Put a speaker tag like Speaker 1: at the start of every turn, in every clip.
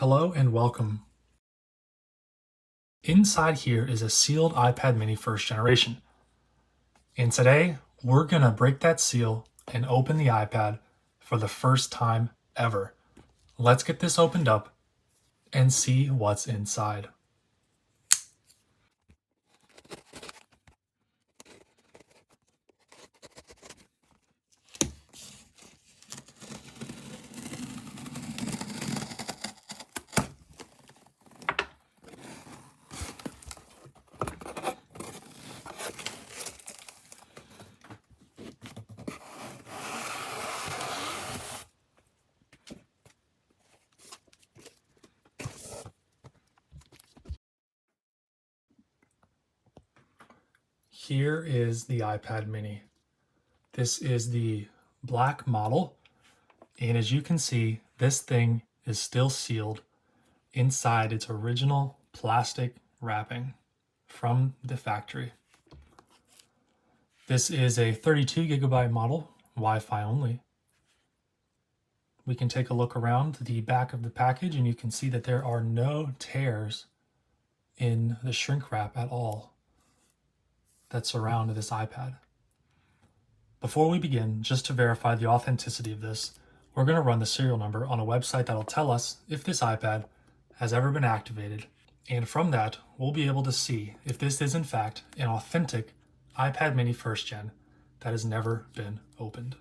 Speaker 1: Hello and welcome. Inside here is a sealed iPad mini first generation. And today, we're gonna break that seal and open the iPad for the first time ever. Let's get this opened up and see what's inside. Here is the iPad mini. This is the black model, and as you can see, this thing is still sealed inside its original plastic wrapping from the factory. This is a 32GB model, Wi-Fi only. We can take a look around the back of the package and you can see that there are no tears in the shrink wrap at all that surround this iPad. Before we begin, just to verify the authenticity of this, we're going to run the serial number on a website that'll tell us if this iPad has ever been activated, and from that, we'll be able to see if this is in fact an authentic iPad mini first gen that has never been opened.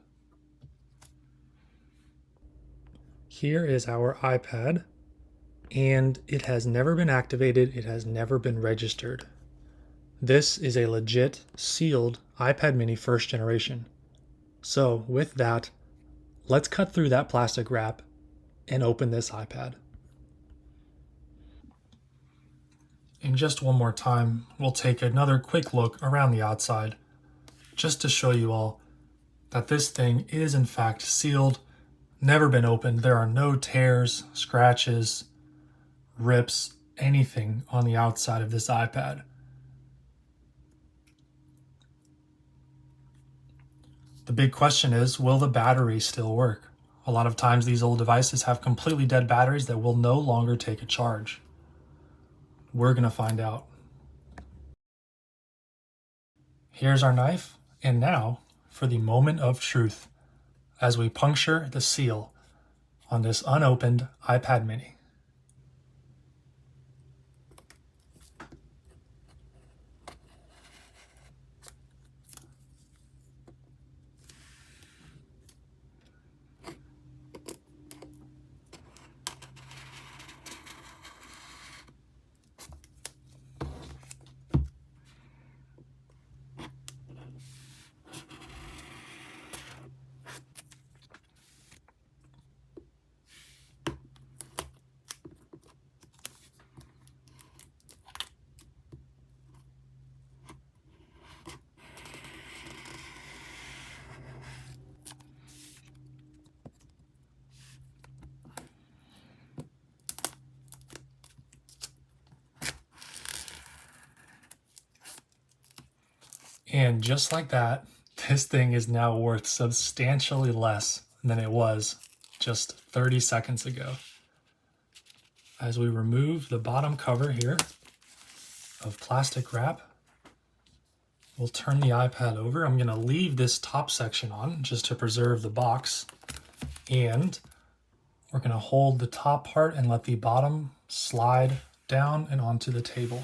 Speaker 1: Here is our iPad, and it has never been activated, it has never been registered. This is a legit sealed iPad mini first generation. So with that, let's cut through that plastic wrap and open this iPad. And just one more time, we'll take another quick look around the outside just to show you all that this thing is in fact sealed, never been opened. There are no tears, scratches, rips, anything on the outside of this iPad. The big question is, will the battery still work? A lot of times these old devices have completely dead batteries that will no longer take a charge. We're gonna find out. Here's our knife, and now for the moment of truth as we puncture the seal on this unopened iPad mini. And just like that, this thing is now worth substantially less than it was just 30 seconds ago. As we remove the bottom cover here of plastic wrap, we'll turn the iPad over. I'm going to leave this top section on just to preserve the box. And we're going to hold the top part and let the bottom slide down and onto the table.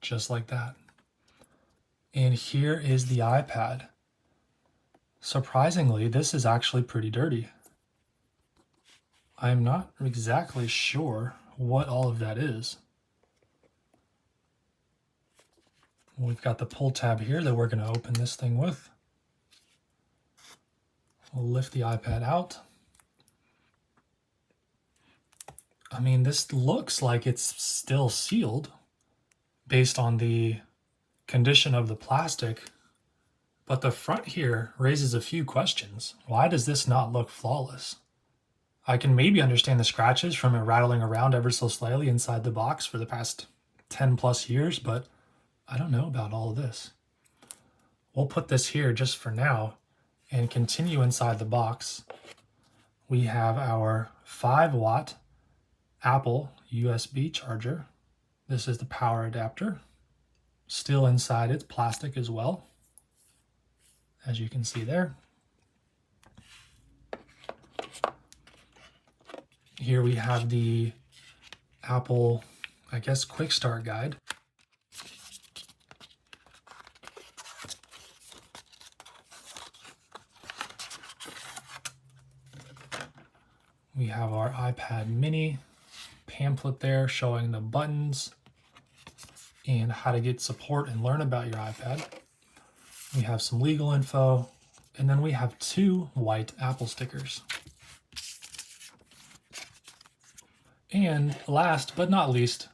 Speaker 1: Just like that. And here is the iPad. Surprisingly, this is actually pretty dirty. I'm not exactly sure what all of that is. We've got the pull tab here that we're going to open this thing with. We'll lift the iPad out. I mean, this looks like it's still sealed based on the condition of the plastic, but the front here raises a few questions. Why does this not look flawless? I can maybe understand the scratches from it rattling around ever so slightly inside the box for the past 10 plus years, but I don't know about all of this. We'll put this here just for now and continue inside the box. We have our 5-watt Apple USB charger. This is the power adapter. Still inside it's plastic as well, as you can see there. Here we have the Apple, I guess, quick start guide. We have our iPad mini pamphlet there showing the buttons and how to get support and learn about your iPad. We have some legal info, and then we have 2 white Apple stickers. And last but not least,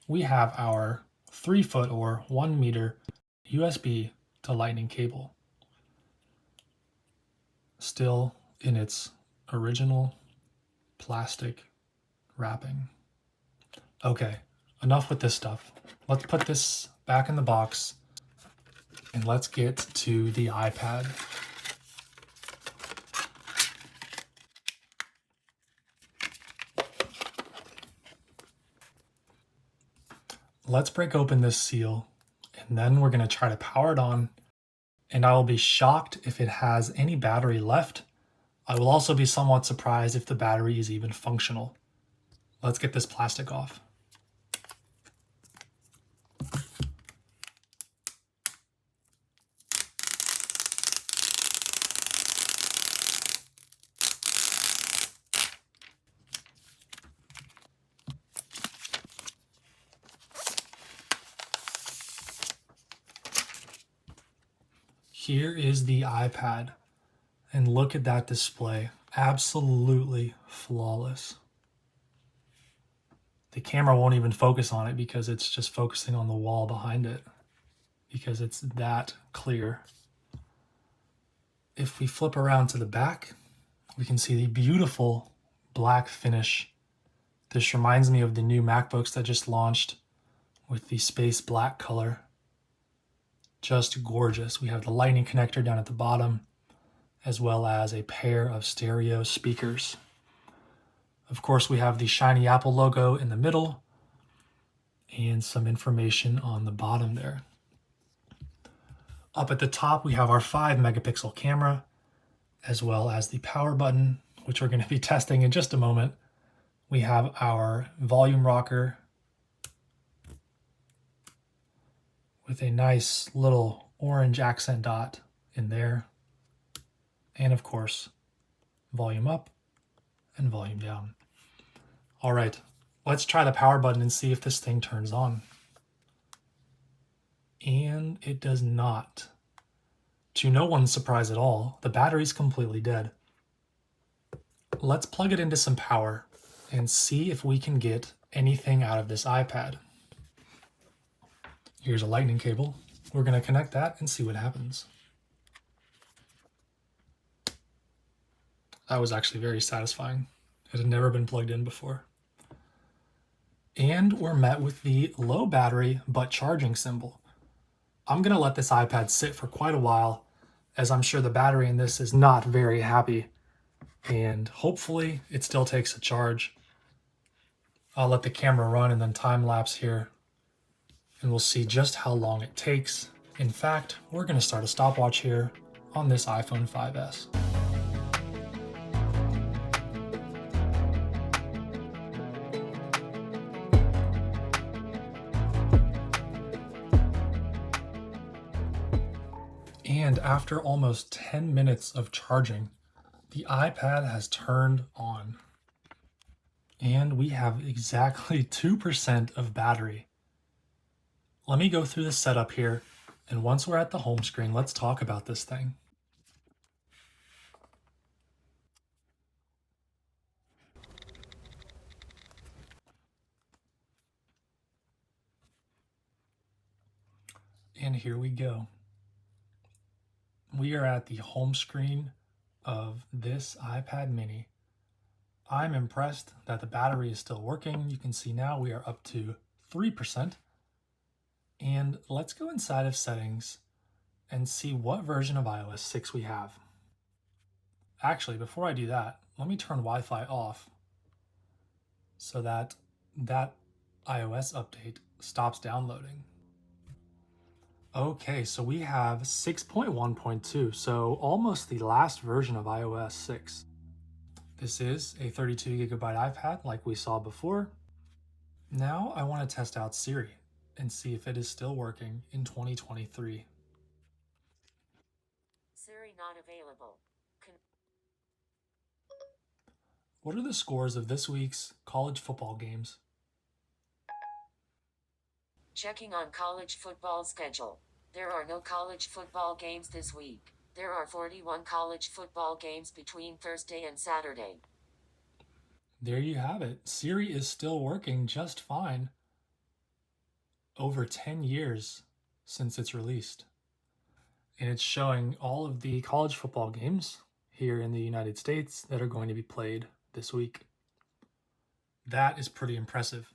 Speaker 1: we have our 3-foot or 1-meter USB to Lightning cable. Still in its original plastic wrapping. Okay, enough with this stuff. Let's put this back in the box and let's get to the iPad. Let's break open this seal and then we're going to try to power it on, and I will be shocked if it has any battery left. I will also be somewhat surprised if the battery is even functional. Let's get this plastic off. Here is the iPad, and look at that display. Absolutely flawless. The camera won't even focus on it because it's just focusing on the wall behind it, because it's that clear. If we flip around to the back, we can see the beautiful black finish. This reminds me of the new MacBooks that just launched with the space black color. Just gorgeous. We have the lightning connector down at the bottom, as well as a pair of stereo speakers. Of course, we have the shiny Apple logo in the middle and some information on the bottom there. Up at the top, we have our 5-megapixel camera, as well as the power button, which we're going to be testing in just a moment. We have our volume rocker with a nice little orange accent dot in there. And of course, volume up and volume down. All right, let's try the power button and see if this thing turns on. And it does not. To no one's surprise at all, the battery's completely dead. Let's plug it into some power and see if we can get anything out of this iPad. Here's a lightning cable. We're going to connect that and see what happens. That was actually very satisfying. It had never been plugged in before. And we're met with the low battery but charging symbol. I'm going to let this iPad sit for quite a while, as I'm sure the battery in this is not very happy, and hopefully it still takes a charge. I'll let the camera run and then time lapse here, and we'll see just how long it takes. In fact, we're going to start a stopwatch here on this iPhone 5S. And after almost 10 minutes of charging, the iPad has turned on. And we have exactly 2% of battery. Let me go through the setup here, and once we're at the home screen, let's talk about this thing. And here we go. We are at the home screen of this iPad mini. I'm impressed that the battery is still working. You can see now we are up to 3%. And let's go inside of settings and see what version of iOS 6 we have. Actually, before I do that, let me turn Wi-Fi off so that that iOS update stops downloading. Okay, so we have 6.1.2, so almost the last version of iOS 6. This is a 32 gigabyte iPad like we saw before. Now I want to test out Siri and see if it is still working in 2023.
Speaker 2: Siri not available.
Speaker 1: What are the scores of this week's college football games?
Speaker 2: Checking on college football schedule. There are no college football games this week. There are 41 college football games between Thursday and Saturday.
Speaker 1: There you have it. Siri is still working just fine. Over 10 years since it's released. And it's showing all of the college football games here in the United States that are going to be played this week. That is pretty impressive.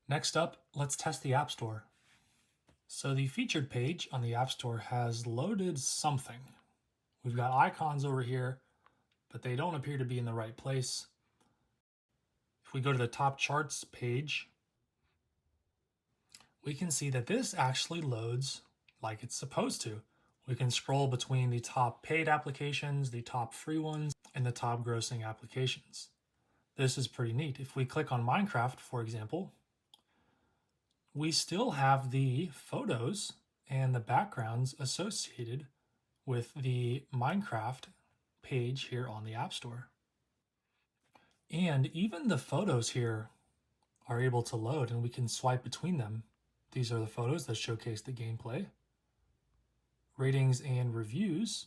Speaker 1: Next up, let's test the App Store. So the featured page on the App Store has loaded something. We've got icons over here, but they don't appear to be in the right place. If we go to the top charts page, we can see that this actually loads like it's supposed to. We can scroll between the top paid applications, the top free ones, and the top grossing applications. This is pretty neat. If we click on Minecraft, for example, we still have the photos and the backgrounds associated with the Minecraft page here on the App Store. And even the photos here are able to load and we can swipe between them. These are the photos that showcase the gameplay. Ratings and reviews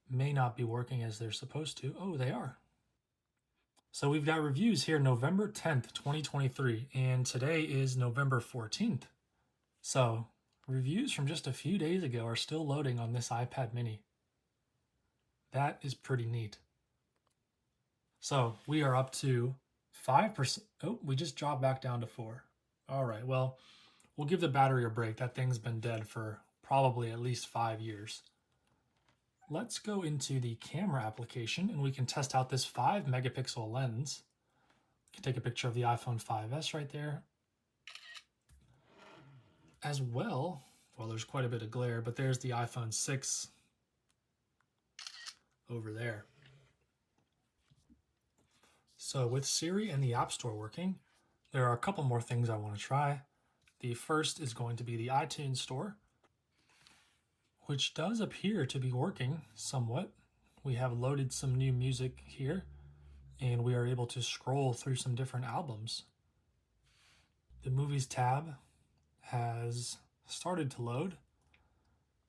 Speaker 1: may not be working as they're supposed to. Oh, they are. So we've got reviews here November 10th, 2023, and today is November 14th. So reviews from just a few days ago are still loading on this iPad mini. That is pretty neat. So we are up to 5%. Oh, we just dropped back down to 4. All right, well, we'll give the battery a break. That thing's been dead for probably at least 5 years. Let's go into the camera application and we can test out this 5 megapixel lens. We can take a picture of the iPhone 5S right there. As well, there's quite a bit of glare, but there's the iPhone 6 over there. So with Siri and the App Store working, there are a couple more things I want to try. The first is going to be the iTunes Store, which does appear to be working somewhat. We have loaded some new music here, and we are able to scroll through some different albums. The Movies tab has started to load,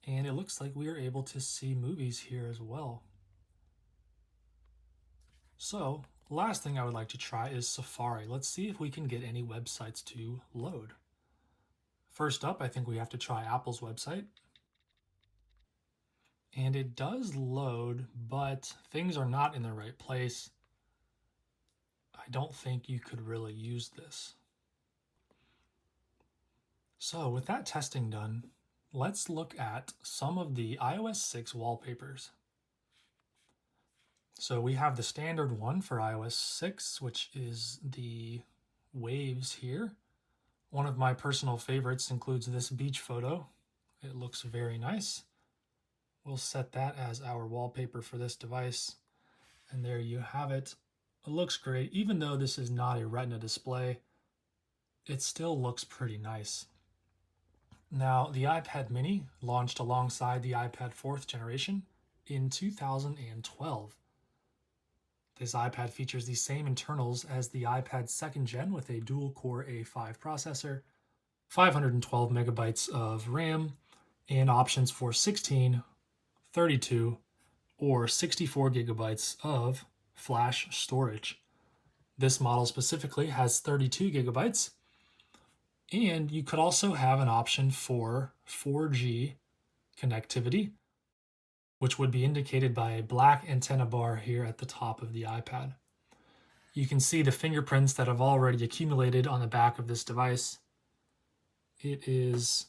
Speaker 1: and it looks like we are able to see movies here as well. So, last thing I would like to try is Safari. Let's see if we can get any websites to load. First up, I think we have to try Apple's website. And it does load, but things are not in the right place. I don't think you could really use this. So with that testing done, let's look at some of the iOS 6 wallpapers. So we have the standard one for iOS 6, which is the waves here. One of my personal favorites includes this beach photo. It looks very nice. We'll set that as our wallpaper for this device. And there you have it. It looks great. Even though this is not a Retina display, it still looks pretty nice. Now, the iPad mini launched alongside the iPad 4th generation in 2012. This iPad features the same internals as the iPad 2nd gen with a dual-core A5 processor, 512 megabytes of RAM, and options for 16, 32, or 64 gigabytes of flash storage. This model specifically has 32 gigabytes, and you could also have an option for 4G connectivity, which would be indicated by a black antenna bar here at the top of the iPad. You can see the fingerprints that have already accumulated on the back of this device. It is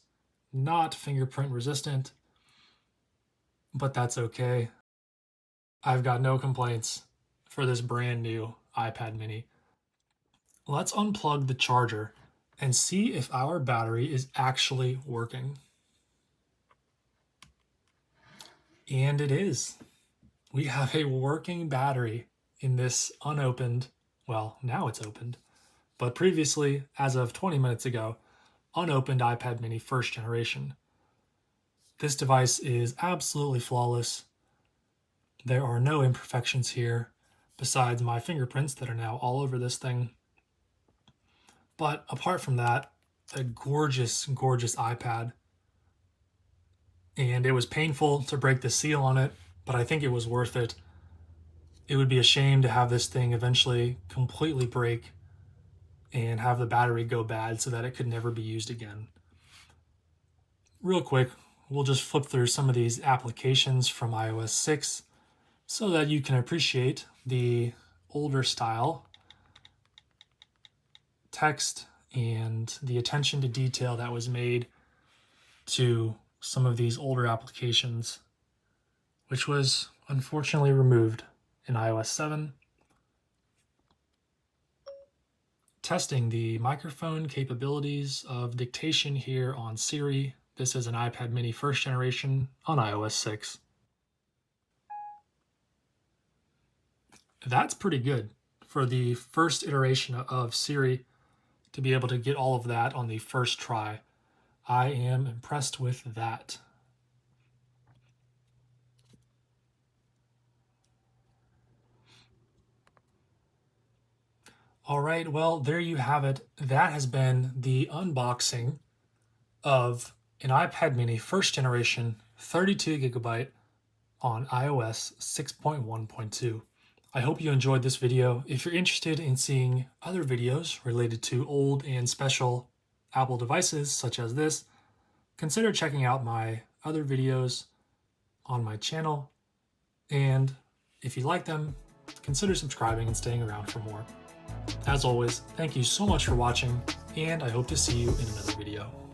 Speaker 1: not fingerprint resistant, but that's okay. I've got no complaints for this brand new iPad mini. Let's unplug the charger and see if our battery is actually working. And it is. We have a working battery in this unopened, well, now it's opened, but previously, as of 20 minutes ago, unopened iPad mini first generation. This device is absolutely flawless. There are no imperfections here, besides my fingerprints that are now all over this thing. But apart from that, a gorgeous, gorgeous iPad. And it was painful to break the seal on it, but I think it was worth it. It would be a shame to have this thing eventually completely break and have the battery go bad so that it could never be used again. Real quick, we'll just flip through some of these applications from iOS 6 so that you can appreciate the older style text and the attention to detail that was made to some of these older applications, which was unfortunately removed in iOS 7. Testing the microphone capabilities of dictation here on Siri. This is an iPad mini first generation on iOS 6. That's pretty good for the first iteration of Siri to be able to get all of that on the first try. I am impressed with that. All right, well, there you have it. That has been the unboxing of an iPad mini first generation 32 gigabyte on iOS 6.1.2. I hope you enjoyed this video. If you're interested in seeing other videos related to old and special Apple devices such as this, consider checking out my other videos on my channel. And if you like them, consider subscribing and staying around for more. As always, thank you so much for watching, and I hope to see you in another video.